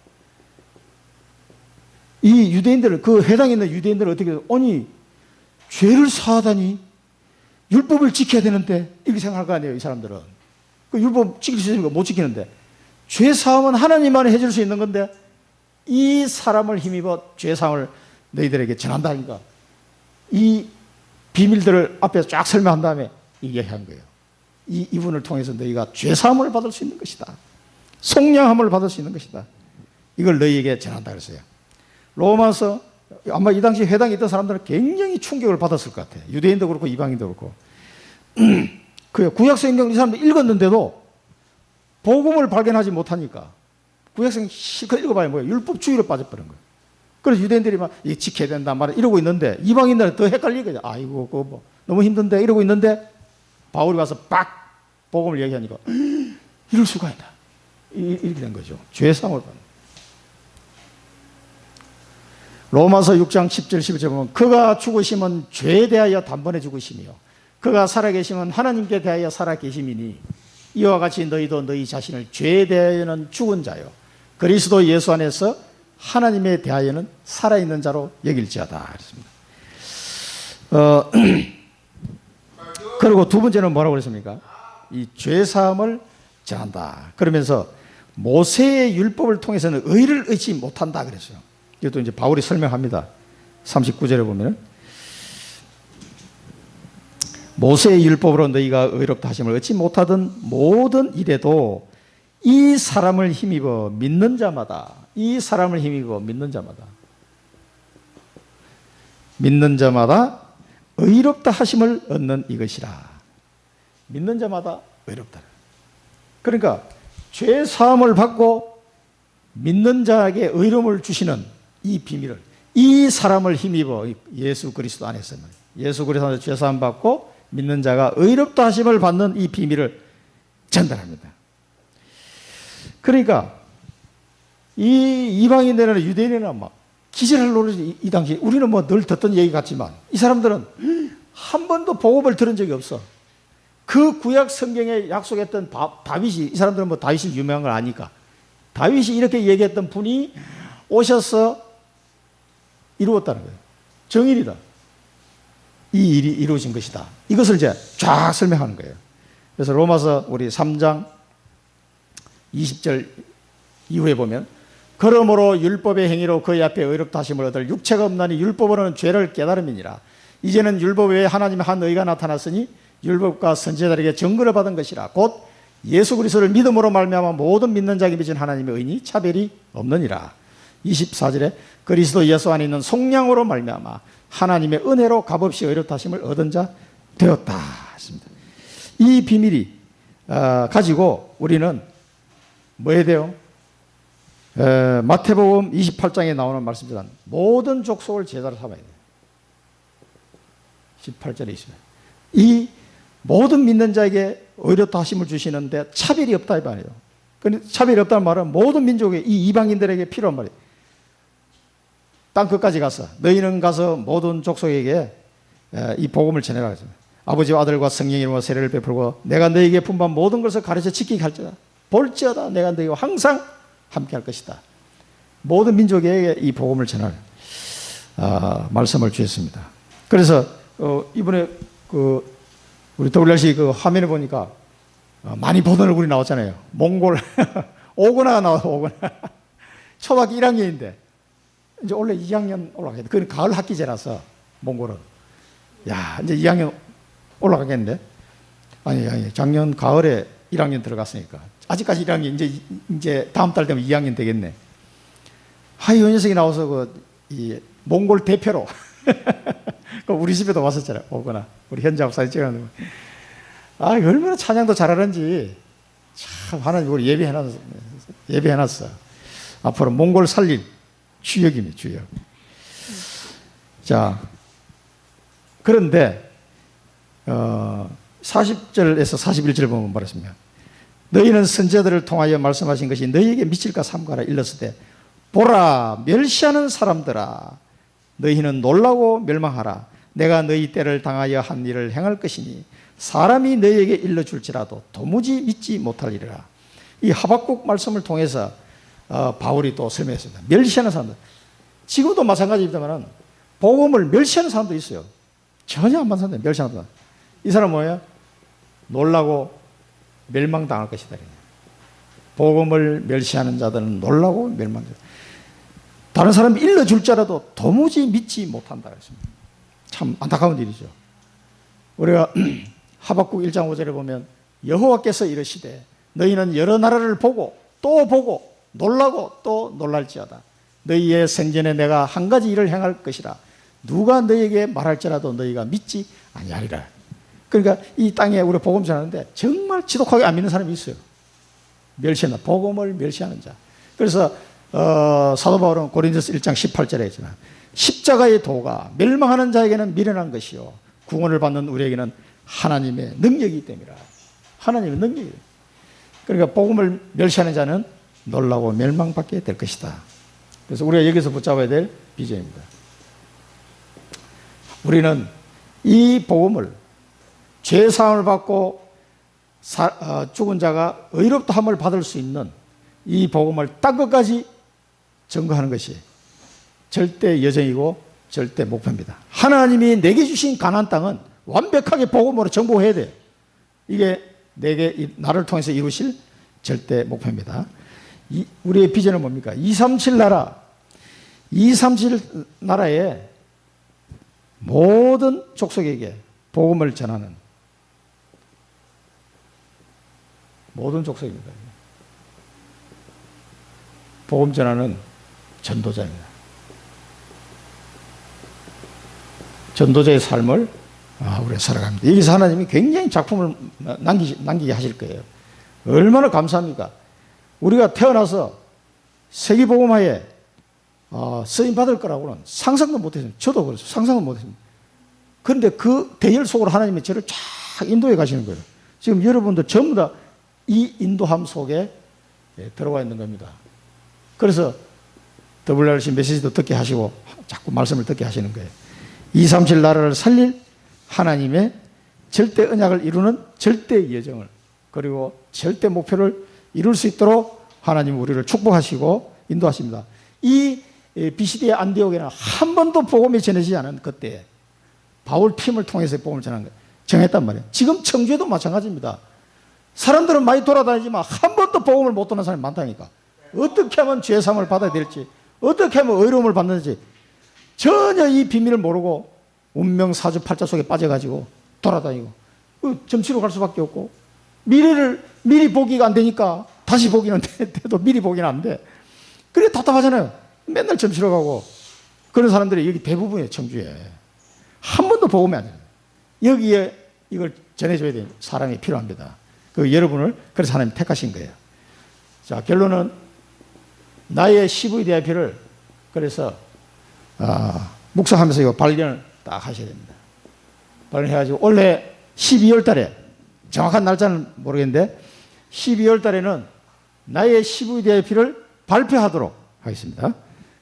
이 유대인들은 그 해당에 있는 유대인들은 어떻게 해요? 아니 죄를 사하다니 율법을 지켜야 되는데 이렇게 생각할 거 아니에요. 이 사람들은 그 율법 지킬 수 있으니까 못 지키는데 죄사함은 하나님만이 해줄 수 있는 건데 이 사람을 힘입어 죄사함을 너희들에게 전한다니까 이 비밀들을 앞에서 쫙 설명한 다음에 얘기한 거예요. 이분을 통해서 너희가 죄사함을 받을 수 있는 것이다. 속량함을 받을 수 있는 것이다. 이걸 너희에게 전한다 그랬어요. 로마서 아마 이 당시 회당에 있던 사람들은 굉장히 충격을 받았을 것 같아요. 유대인도 그렇고 이방인도 그렇고. 그 구약성경 이 사람들 읽었는데도 복음을 발견하지 못하니까 구약성경 실컷 읽어봐야 뭐예요? 율법주의로 빠져버린 거예요. 그래서 유대인들이 막 이거 지켜야 된다 말을 이러고 있는데 이방인들은 더 헷갈리거든요. 아이고 그거 뭐 너무 힘든데 이러고 있는데 바울이 와서 빡 복음을 얘기하니까 이럴 수가 있다. 이렇게 된 거죠. 죄사함을 받는. 로마서 6장 10절 11절 보면 그가 죽으심은 죄에 대하여 단번에 죽으시며 그가 살아계심은 하나님께 대하여 살아계심이니 이와 같이 너희도 너희 자신을 죄에 대하여는 죽은 자요 그리스도 예수 안에서 하나님에 대하여는 살아있는 자로 여길지어다 그랬습니다. 그리고 두 번째는 뭐라고 그랬습니까? 이 죄사함을 전한다. 그러면서 모세의 율법을 통해서는 의를 얻지 못한다 그랬어요. 이것도 이제 바울이 설명합니다. 39절에 보면 모세의 율법으로 너희가 의롭다 하심을 얻지 못하던 모든 일에도 이 사람을 힘입어 믿는 자마다 이 사람을 힘입어 믿는 자마다 의롭다 하심을 얻는 이것이라. 믿는 자마다 의롭다. 그러니까 죄 사함을 받고 믿는 자에게 의로움을 주시는 이 비밀을 이 사람을 힘입어 예수 그리스도 안에서는 예수 그리스도 안에서 죄 사함 받고 믿는 자가 의롭다 하심을 받는 이 비밀을 전달합니다. 그러니까 이 이방인들이나 유대인이나 막 기절할 노릇이 이 당시 우리는 뭐 늘 듣던 얘기 같지만 이 사람들은 한 번도 복음을 들은 적이 없어. 그 구약 성경에 약속했던 다윗이 이 사람들은 뭐 다윗이 유명한 걸 아니까 다윗이 이렇게 얘기했던 분이 오셔서 이루었다는 거예요. 정일이다. 이 일이 이루어진 것이다. 이것을 이제 쫙 설명하는 거예요. 그래서 로마서 우리 3장 20절 이후에 보면 그러므로 율법의 행위로 그의 앞에 의롭다 하심을 얻을 육체가 없나니 율법으로는 죄를 깨달음이니라. 이제는 율법 외에 하나님의 한 의가 나타났으니 율법과 선지자들에게 증거를 받은 것이라. 곧 예수 그리스도를 믿음으로 말미암아 모든 믿는 자에게 빚은 하나님의 의니 차별이 없느니라. 24절에 그리스도 예수 안에 있는 속량으로 말미암아 하나님의 은혜로 값없이 의롭다 하심을 얻은 자 되었다 했습니다. 이 비밀이 가지고 우리는 뭐 해야 돼요? 마태복음 28장에 나오는 말씀처럼 모든 족속을 제자로 삼아야 돼요. 18절에 있습니다. 이 모든 믿는 자에게 의롭다 하심을 주시는데 차별이 없다 이 말이에요. 근데 차별이 없다는 말은 모든 민족의 이 이방인들에게 필요한 말이에요. 땅 끝까지 가서 너희는 가서 모든 족속에게 이 복음을 전해라 했습니다. 아버지와 아들과 성령의 이름으로 세례를 베풀고 내가 너희에게 분반 모든 것을 가르쳐 지키게 할지어다. 볼지어다 내가 너희와 항상 함께 할 것이다. 모든 민족에게 이 복음을 전할 말씀을 주셨습니다. 그래서 이번에 우리 WRC 화면에 보니까 많이 보던 얼굴이 나왔잖아요. 몽골 오거나가 나와요, 오거나. 초등학교 1학년인데, 이제 원래 2학년 올라가야 돼. 그건 가을 학기제라서, 몽골은. 야, 이제 2학년 올라가겠는데? 아니, 작년 가을에 1학년 들어갔으니까. 아직까지 1학년, 이제 다음 달 되면 2학년 되겠네. 하이, 이 녀석이 나와서 이 몽골 대표로. 우리 집에도 왔었잖아요. 오거나. 우리 현지하고 사진 찍었는데. 아, 얼마나 찬양도 잘하는지. 참, 하나님 우리 예배해놨어. 앞으로 몽골 살릴 주역이네, 주역. 자, 그런데, 40절에서 41절 보면 말했습니다. 너희는 선지자들을 통하여 말씀하신 것이 너희에게 미칠까 삼가라 일렀을 때, 보라, 멸시하는 사람들아, 너희는 놀라고 멸망하라. 내가 너희 때를 당하여 한 일을 행할 것이니 사람이 너희에게 일러줄지라도 도무지 믿지 못하리라. 이 하박국 말씀을 통해서 바울이 또 설명했습니다. 멸시하는 사람들. 지금도 마찬가지입니다만 복음을 멸시하는 사람도 있어요. 전혀 안 받는 사람들, 멸시하는 사람. 이 사람 뭐예요? 놀라고 멸망당할 것이다. 복음을 멸시하는 자들은 놀라고 멸망당할. 다른 사람이 일러줄지라도 도무지 믿지 못한다 그랬습니다. 참 안타까운 일이죠. 우리가 하박국 1장 5절에 보면 여호와께서 이르시되 너희는 여러 나라를 보고 또 보고 놀라고 또 놀랄지어다. 너희의 생전에 내가 한 가지 일을 행할 것이라. 누가 너희에게 말할지라도 너희가 믿지 아니하리라. 그러니까 이 땅에 우리 복음 전하는데 정말 지독하게 안 믿는 사람이 있어요. 멸시한다. 복음을 멸시하는 자. 그래서 사도 바울은 고린도서 1장 18절에 했지만 십자가의 도가 멸망하는 자에게는 미련한 것이요 구원을 받는 우리에게는 하나님의 능력이기 때문이라. 하나님의 능력이에요. 그러니까 복음을 멸시하는 자는 놀라고 멸망받게 될 것이다. 그래서 우리가 여기서 붙잡아야 될 비전입니다. 우리는 이 복음을 죄사함을 받고 죽은 자가 의롭다함을 받을 수 있는 이 복음을 땅 끝까지 증거하는 것이 절대 여정이고 절대 목표입니다. 하나님이 내게 주신 가나안 땅은 완벽하게 복음으로 정복해야 돼요. 이게 나를 통해서 이루실 절대 목표입니다. 우리의 비전은 뭡니까? 237 나라의 모든 족속에게 복음을 전하는 모든 족속입니다. 복음 전하는 전도자입니다. 전도자의 삶을 우리가 살아갑니다. 여기서 하나님이 굉장히 작품을 남기게 하실 거예요. 얼마나 감사합니까? 우리가 태어나서 세계복음화에 쓰임 받을 거라고는 상상도 못했습니다. 저도 그랬어요. 상상도 못했습니다. 그런데 그 대열 속으로 하나님이 저를 쫙 인도해 가시는 거예요. 지금 여러분도 전부 다 이 인도함 속에 들어가 있는 겁니다. 그래서 WRC 메시지도 듣게 하시고 자꾸 말씀을 듣게 하시는 거예요. 237 나라를 살릴 하나님의 절대 언약을 이루는 절대 예정을 그리고 절대 목표를 이룰 수 있도록 하나님 우리를 축복하시고 인도하십니다. 이 BCD의 안디옥에는 한 번도 복음이 전해지지 않은 그때 바울 팀을 통해서 복음을 전한 거예요. 정했단 말이에요. 지금 청주에도 마찬가지입니다. 사람들은 많이 돌아다니지만 한 번도 복음을 못 듣는 사람이 많다니까. 어떻게 하면 죄사함을 받아야 될지 어떻게 하면 의로움을 받는지 전혀 이 비밀을 모르고 운명 사주팔자 속에 빠져가지고 돌아다니고 점치러 갈 수밖에 없고 미리 보기가 안 되니까 다시 보기는 돼도 미리 보기는 안 돼. 그래 답답하잖아요. 맨날 점치러 가고 그런 사람들이 여기 대부분이에요. 청주에 한 번도 복음이 안 돼요. 여기에 이걸 전해줘야 되는 사람이 필요합니다. 그 여러분을 그래서 하나님 택하신 거예요. 자 결론은 나의 CVDIP를 그래서 묵상하면서 이거 발견을 딱 하셔야 됩니다. 발견해가지고 원래 12월 달에 정확한 날짜는 모르겠는데 12월 달에는 나의 CVDIP를 발표하도록 하겠습니다.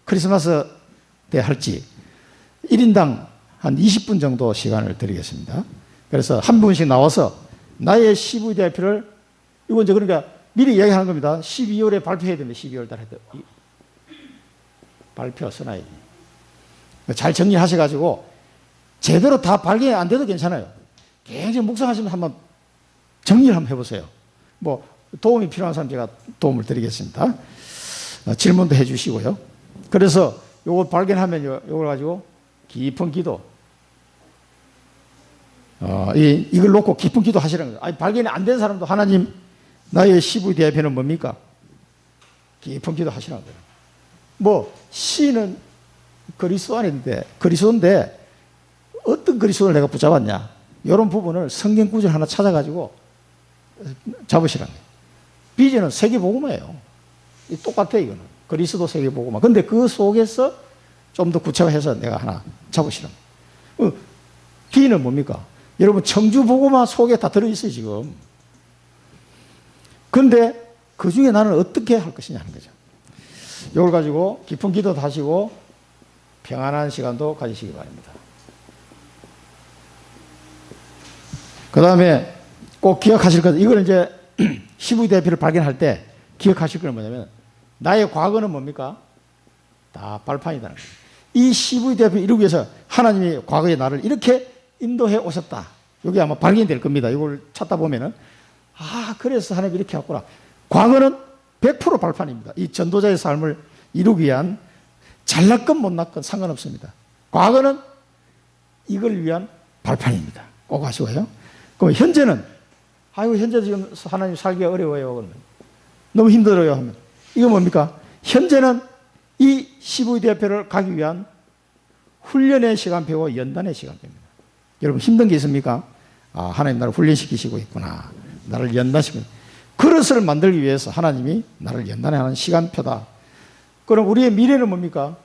크리스마스 때 할지 1인당 한 20분 정도 시간을 드리겠습니다. 그래서 한 분씩 나와서 나의 CVDIP를 이거 이제 그러니까 미리 이야기하는 겁니다. 12월에 발표해야 됩니다. 12월 달에 발표 써놔야 돼요. 잘 정리하셔가지고 제대로 다 발견이 안 돼도 괜찮아요. 굉장히 묵상하시면 한번 정리를 한번 해보세요. 뭐 도움이 필요한 사람 제가 도움을 드리겠습니다. 질문도 해주시고요. 그래서 요걸 발견하면 요걸 가지고 깊은 기도, 이걸 놓고 깊은 기도 하시라는 거예요. 아니, 발견이 안 된 사람도 하나님, 나의 CVDIP는 뭡니까? 깊은 기도 하시라는 거예요. 뭐 시는 그리스도인데 어떤 그리스도를 내가 붙잡았냐, 이런 부분을 성경 구절 하나 찾아가지고 잡으시라는 거예요. 비전은 세계복음화예요. 똑같아요. 이거는 그리스도 세계복음화. 근데 그 속에서 좀 더 구체화해서 내가 하나 잡으시라는 거예요. D는 뭡니까? 여러분 청주복음화 속에 다 들어있어요 지금. 근데 그 중에 나는 어떻게 할 것이냐 하는 거죠. 이걸 가지고 깊은 기도도 하시고 평안한 시간도 가지시기 바랍니다. 그 다음에 꼭 기억하실 것, 이걸 이제 CVDIP를 발견할 때 기억하실 건 뭐냐면, 나의 과거는 뭡니까? 다 발판이라는 거예요. 이 CVDIP를 이루기 위해서 하나님이 과거에 나를 이렇게 인도해 오셨다. 여기 아마 발견될 겁니다. 이걸 찾다 보면은, 그래서 하나님이 이렇게 했구나. 과거는 100% 발판입니다. 이 전도자의 삶을 이루기 위한, 잘났건 못났건 상관없습니다. 과거는 이걸 위한 발판입니다. 꼭 아시고요. 그럼 현재는, 현재 지금 하나님 살기가 어려워요. 그러면 너무 힘들어요 하면, 이거 뭡니까? 현재는 이 CVDIP를 가기 위한 훈련의 시간표고 연단의 시간표입니다. 여러분 힘든 게 있습니까? 하나님 나를 훈련시키시고 있구나. 나를 연단시키고, 그릇을 만들기 위해서 하나님이 나를 연단하는 시간표다. 그럼 우리의 미래는 뭡니까?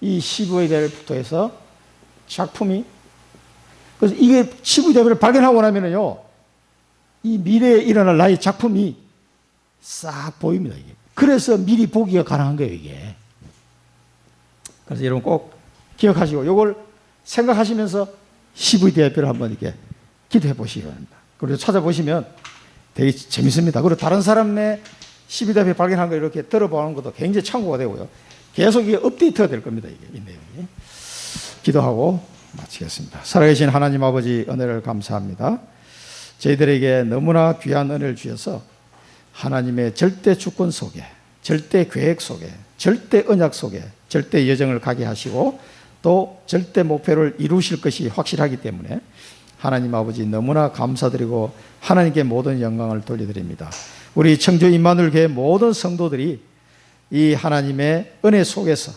이 CVDIP부터 해서 작품이, 그래서 이게 CVDIP를 발견하고 나면은요, 이 미래에 일어날 나의 작품이 싹 보입니다, 이게. 그래서 미리 보기가 가능한 거예요, 이게. 그래서 여러분 꼭 기억하시고, 이걸 생각하시면서 CVDIP를 한번 이렇게 기도해 보시기 바랍니다. 그리고 찾아보시면 되게 재밌습니다. 그리고 다른 사람의 CVDIP 발견한 거 이렇게 들어보는 것도 굉장히 참고가 되고요. 계속 이게 업데이트가 될 겁니다, 이게. 이 내용이. 기도하고 마치겠습니다. 살아계신 하나님 아버지, 은혜를 감사합니다. 저희들에게 너무나 귀한 은혜를 주셔서 하나님의 절대 주권 속에, 절대 계획 속에, 절대 언약 속에, 절대 여정을 가게 하시고 또 절대 목표를 이루실 것이 확실하기 때문에 하나님 아버지 너무나 감사드리고 하나님께 모든 영광을 돌려드립니다. 우리 청주 임마누엘 교회 모든 성도들이 이 하나님의 은혜 속에서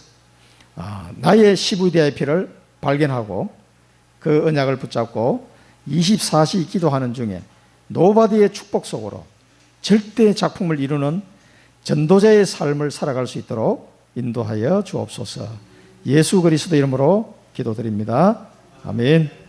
나의 CVDIP를 발견하고 그 언약을 붙잡고 24시 기도하는 중에 노바디의 축복 속으로 절대 작품을 이루는 전도자의 삶을 살아갈 수 있도록 인도하여 주옵소서. 예수 그리스도 이름으로 기도드립니다. 아멘.